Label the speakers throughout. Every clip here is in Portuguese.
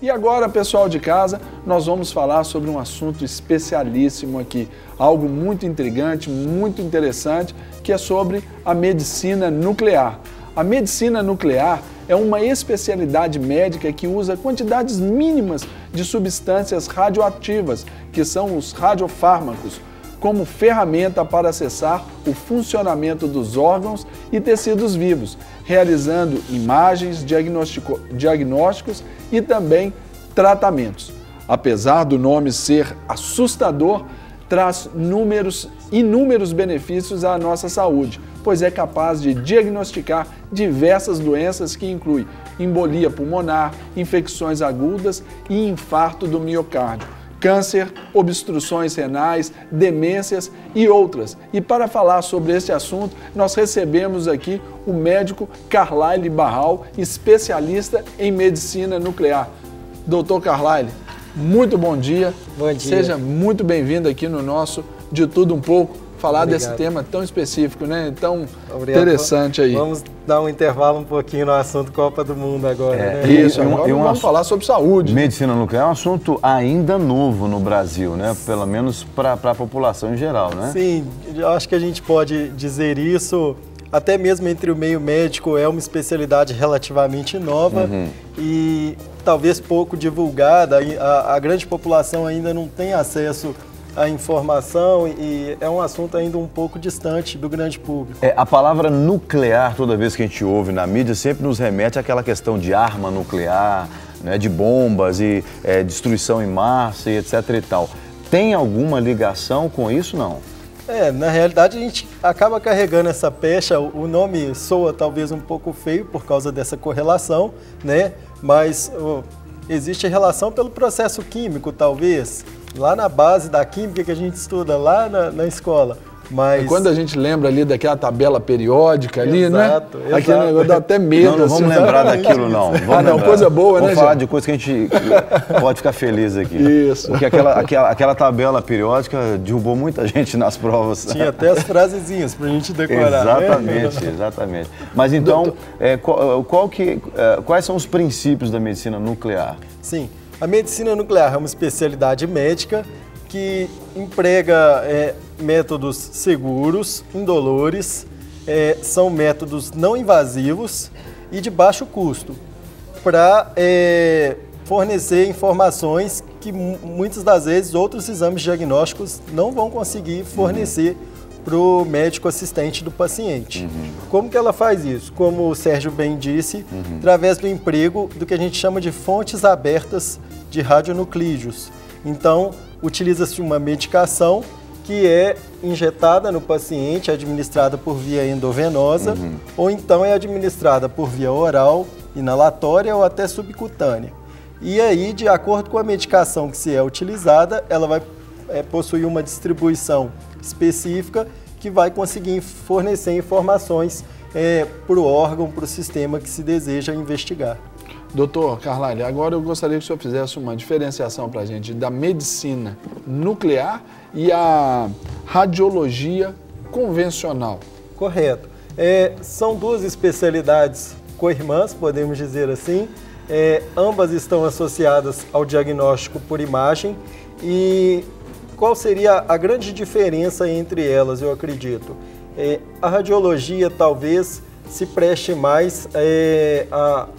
Speaker 1: E agora, pessoal de casa, nós vamos falar sobre um assunto especialíssimo aqui, algo muito intrigante, muito interessante, que é sobre a medicina nuclear. A medicina nuclear é uma especialidade médica que usa quantidades mínimas de substâncias radioativas, que são os radiofármacos, como ferramenta para acessar o funcionamento dos órgãos e tecidos vivos, realizando imagens, diagnósticos e também tratamentos. Apesar do nome ser assustador, traz inúmeros benefícios à nossa saúde, pois é capaz de diagnosticar diversas doenças que incluem embolia pulmonar, infecções agudas e infarto do miocárdio, câncer, obstruções renais, demências e outras. E para falar sobre este assunto, nós recebemos aqui o médico Carlyle Barral, especialista em medicina nuclear. Doutor Carlyle, muito bom dia.
Speaker 2: Bom dia.
Speaker 1: Seja muito bem-vindo aqui no nosso De Tudo Um Pouco, falar
Speaker 2: Obrigado.
Speaker 1: desse tema tão específico, né? Tão
Speaker 2: Obrigado.
Speaker 1: Interessante aí.
Speaker 2: Vamos dar um intervalo um pouquinho no assunto Copa do Mundo agora, né?
Speaker 1: Isso, agora vamos falar sobre saúde.
Speaker 3: Medicina nuclear é um assunto ainda novo no Brasil, né? Pelo menos para a população em geral, né?
Speaker 2: Sim, eu acho que a gente pode dizer isso, até mesmo entre o meio médico, é uma especialidade relativamente nova e talvez pouco divulgada. A grande população ainda não tem acesso à informação e é um assunto ainda um pouco distante do grande público.
Speaker 3: A palavra nuclear, toda vez que a gente ouve na mídia, sempre nos remete àquela questão de arma nuclear, né, de bombas e destruição em massa e etc e tal. Tem alguma ligação com isso, não?
Speaker 2: Na realidade a gente acaba carregando essa pecha, o nome soa talvez um pouco feio por causa dessa correlação, né? Mas existe relação pelo processo químico, talvez, lá na base da química que a gente estuda lá na escola. Mas...
Speaker 1: quando a gente lembra ali daquela tabela periódica ali,
Speaker 2: exato,
Speaker 1: né? Aquele negócio dá até medo.
Speaker 3: Não vamos lembrar daquilo, não. Vamos
Speaker 1: coisa boa, né,
Speaker 3: vamos falar de coisa que a gente pode ficar feliz aqui.
Speaker 1: Isso.
Speaker 3: Porque aquela tabela periódica derrubou muita gente nas provas.
Speaker 2: Tinha até as frasezinhas pra gente decorar.
Speaker 3: Exatamente,
Speaker 2: né?
Speaker 3: exatamente. Mas então, quais são os princípios da medicina nuclear?
Speaker 2: Sim, a medicina nuclear é uma especialidade médica que emprega métodos seguros, indolores, são métodos não invasivos e de baixo custo, para fornecer informações que muitas das vezes outros exames diagnósticos não vão conseguir fornecer para o médico assistente do paciente. Como que ela faz isso? Como o Sérgio bem disse, através do emprego do que a gente chama de fontes abertas de radionuclídeos. Então, utiliza-se uma medicação que é injetada no paciente, administrada por via endovenosa, ou então é administrada por via oral, inalatória ou até subcutânea. E aí, de acordo com a medicação que se é utilizada, ela vai possuir uma distribuição específica que vai conseguir fornecer informações para o órgão, para o sistema que se deseja investigar.
Speaker 1: Doutor Carlyle, agora eu gostaria que o senhor fizesse uma diferenciação para a gente da medicina nuclear e a radiologia convencional.
Speaker 2: Correto. São duas especialidades co-irmãs, podemos dizer assim. Ambas estão associadas ao diagnóstico por imagem. E qual seria a grande diferença entre elas, eu acredito? A radiologia talvez se preste mais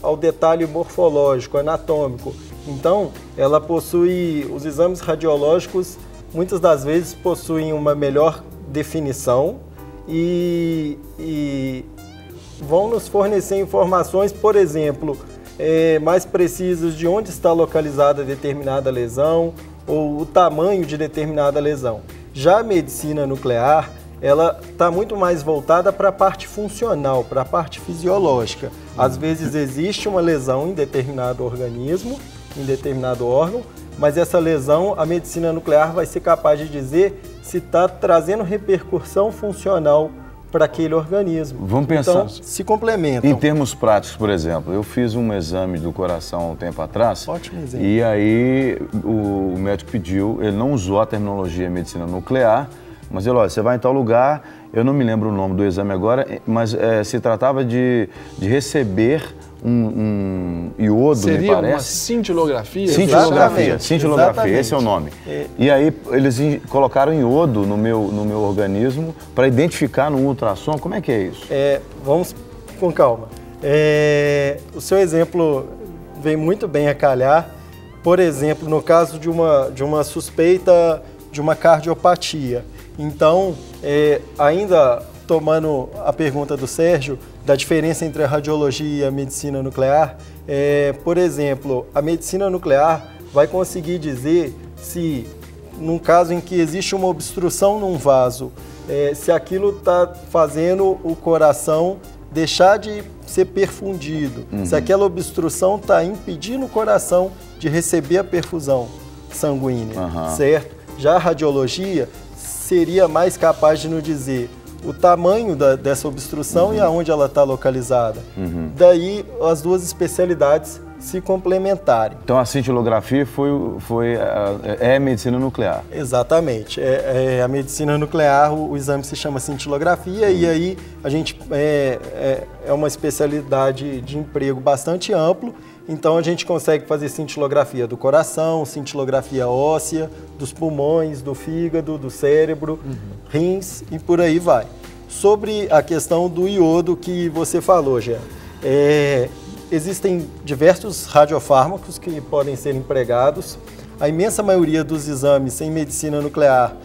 Speaker 2: ao detalhe morfológico, anatômico. Então, ela possui, os exames radiológicos, muitas das vezes possuem uma melhor definição e vão nos fornecer informações, por exemplo, mais precisas de onde está localizada determinada lesão ou o tamanho de determinada lesão. Já a medicina nuclear, ela está muito mais voltada para a parte funcional, para a parte fisiológica. Às vezes existe uma lesão em determinado organismo, em determinado órgão, mas essa lesão, a medicina nuclear vai ser capaz de dizer se está trazendo repercussão funcional para aquele organismo.
Speaker 3: Vamos pensar.
Speaker 2: Então, se complementam.
Speaker 3: Em termos práticos, por exemplo, eu fiz um exame do coração há um tempo atrás.
Speaker 2: Ótimo exemplo.
Speaker 3: E aí o médico pediu, ele não usou a terminologia medicina nuclear, Mas olha, você vai em tal lugar, eu não me lembro o nome do exame agora, mas se tratava de receber um iodo, me
Speaker 1: Seria
Speaker 3: parece.
Speaker 1: uma cintilografia?
Speaker 3: Cintilografia,
Speaker 2: Exatamente.
Speaker 3: esse é o nome. E aí eles colocaram iodo no meu organismo para identificar no ultrassom. Como é que é isso?
Speaker 2: Vamos com calma. O seu exemplo vem muito bem a calhar. Por exemplo, no caso de uma suspeita de uma cardiopatia. Então, ainda tomando a pergunta do Sérgio, da diferença entre a radiologia e a medicina nuclear, por exemplo, a medicina nuclear vai conseguir dizer se, num caso em que existe uma obstrução num vaso, se aquilo está fazendo o coração deixar de ser perfundido, se aquela obstrução está impedindo o coração de receber a perfusão sanguínea, certo? Já a radiologia seria mais capaz de nos dizer o tamanho dessa obstrução e aonde ela está localizada. Daí as duas especialidades se complementarem.
Speaker 3: Então a cintilografia é medicina nuclear?
Speaker 2: Exatamente. A medicina nuclear, o exame se chama cintilografia e aí a gente é uma especialidade de emprego bastante amplo. Então a gente consegue fazer cintilografia do coração, cintilografia óssea, dos pulmões, do fígado, do cérebro, rins e por aí vai. Sobre a questão do iodo que você falou, Jean, existem diversos radiofármacos que podem ser empregados. A imensa maioria dos exames em medicina nuclear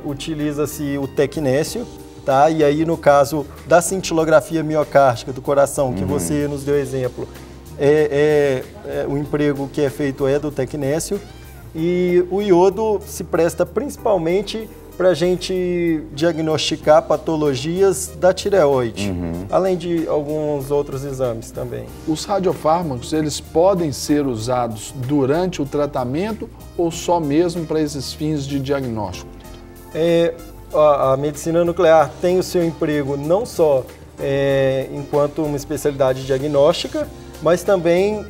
Speaker 2: utiliza-se o tecnécio, tá? E aí no caso da cintilografia miocárdica do coração, que você nos deu exemplo, o emprego que é feito é do tecnécio, e o iodo se presta principalmente para a gente diagnosticar patologias da tireoide, além de alguns outros exames também.
Speaker 1: Os radiofármacos, eles podem ser usados durante o tratamento ou só mesmo para esses fins de diagnóstico?
Speaker 2: A medicina nuclear tem o seu emprego não só enquanto uma especialidade diagnóstica, mas também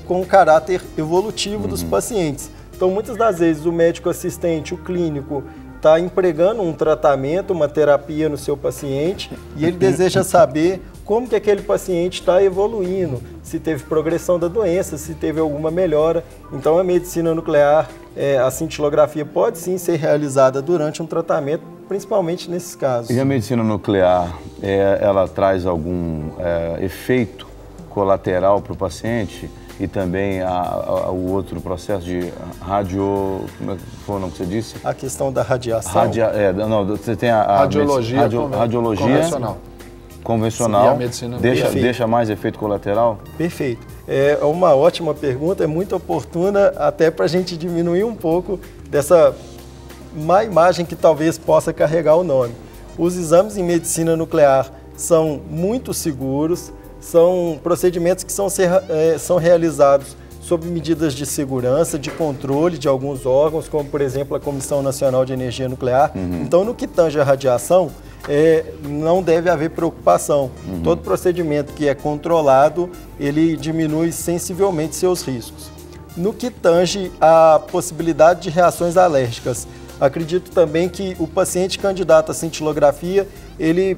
Speaker 2: com caráter evolutivo dos pacientes. Então, muitas das vezes, o médico assistente, o clínico, está empregando um tratamento, uma terapia no seu paciente e ele deseja saber como que aquele paciente está evoluindo, se teve progressão da doença, se teve alguma melhora. Então, a medicina nuclear, a cintilografia pode sim ser realizada durante um tratamento, principalmente nesses casos.
Speaker 3: E a medicina nuclear, ela traz algum efeito colateral para o paciente? E também o outro processo de como é que foi o nome que você disse?
Speaker 2: A questão da radiação.
Speaker 1: Você tem a radiologia
Speaker 3: convencional.
Speaker 1: Sim,
Speaker 3: deixa mais efeito colateral?
Speaker 2: Perfeito. É uma ótima pergunta, é muito oportuna, até para a gente diminuir um pouco dessa má imagem que talvez possa carregar o nome. Os exames em medicina nuclear são muito seguros, são procedimentos que são realizados sob medidas de segurança, de controle de alguns órgãos, como, por exemplo, a Comissão Nacional de Energia Nuclear. Então, no que tange a radiação, não deve haver preocupação. Todo procedimento que é controlado, ele diminui sensivelmente seus riscos. No que tange a possibilidade de reações alérgicas, acredito também que o paciente candidato à cintilografia, ele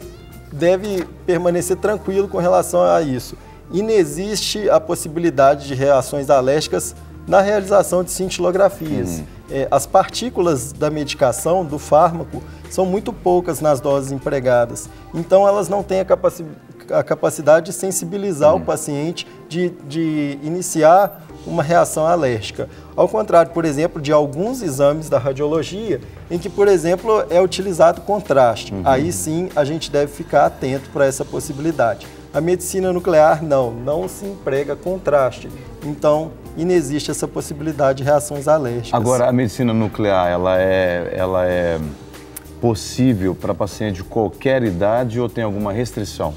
Speaker 2: deve permanecer tranquilo com relação a isso. Inexiste a possibilidade de reações alérgicas na realização de cintilografias. As partículas da medicação, do fármaco, são muito poucas nas doses empregadas. Então, elas não têm a capacidade de sensibilizar o paciente, de iniciar uma reação alérgica. Ao contrário, por exemplo, de alguns exames da radiologia, em que, por exemplo, é utilizado contraste. Aí sim, a gente deve ficar atento para essa possibilidade. A medicina nuclear, não se emprega contraste. Então, inexiste essa possibilidade de reações alérgicas.
Speaker 3: Agora, a medicina nuclear, ela é possível para paciente de qualquer idade ou tem alguma restrição?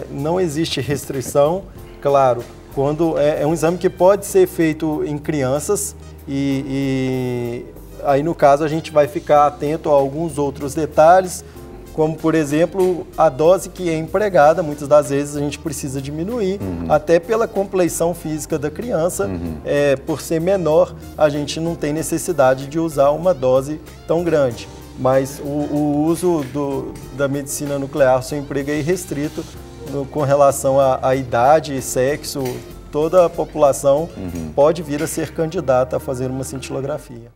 Speaker 2: Não existe restrição, claro. Quando é um exame que pode ser feito em crianças e aí, no caso, a gente vai ficar atento a alguns outros detalhes, como, por exemplo, a dose que é empregada. Muitas das vezes a gente precisa diminuir, até pela compleição física da criança. Por ser menor, a gente não tem necessidade de usar uma dose tão grande. mas o uso da medicina nuclear, seu emprego é irrestrito com relação à idade, sexo, toda a população pode vir a ser candidata a fazer uma cintilografia.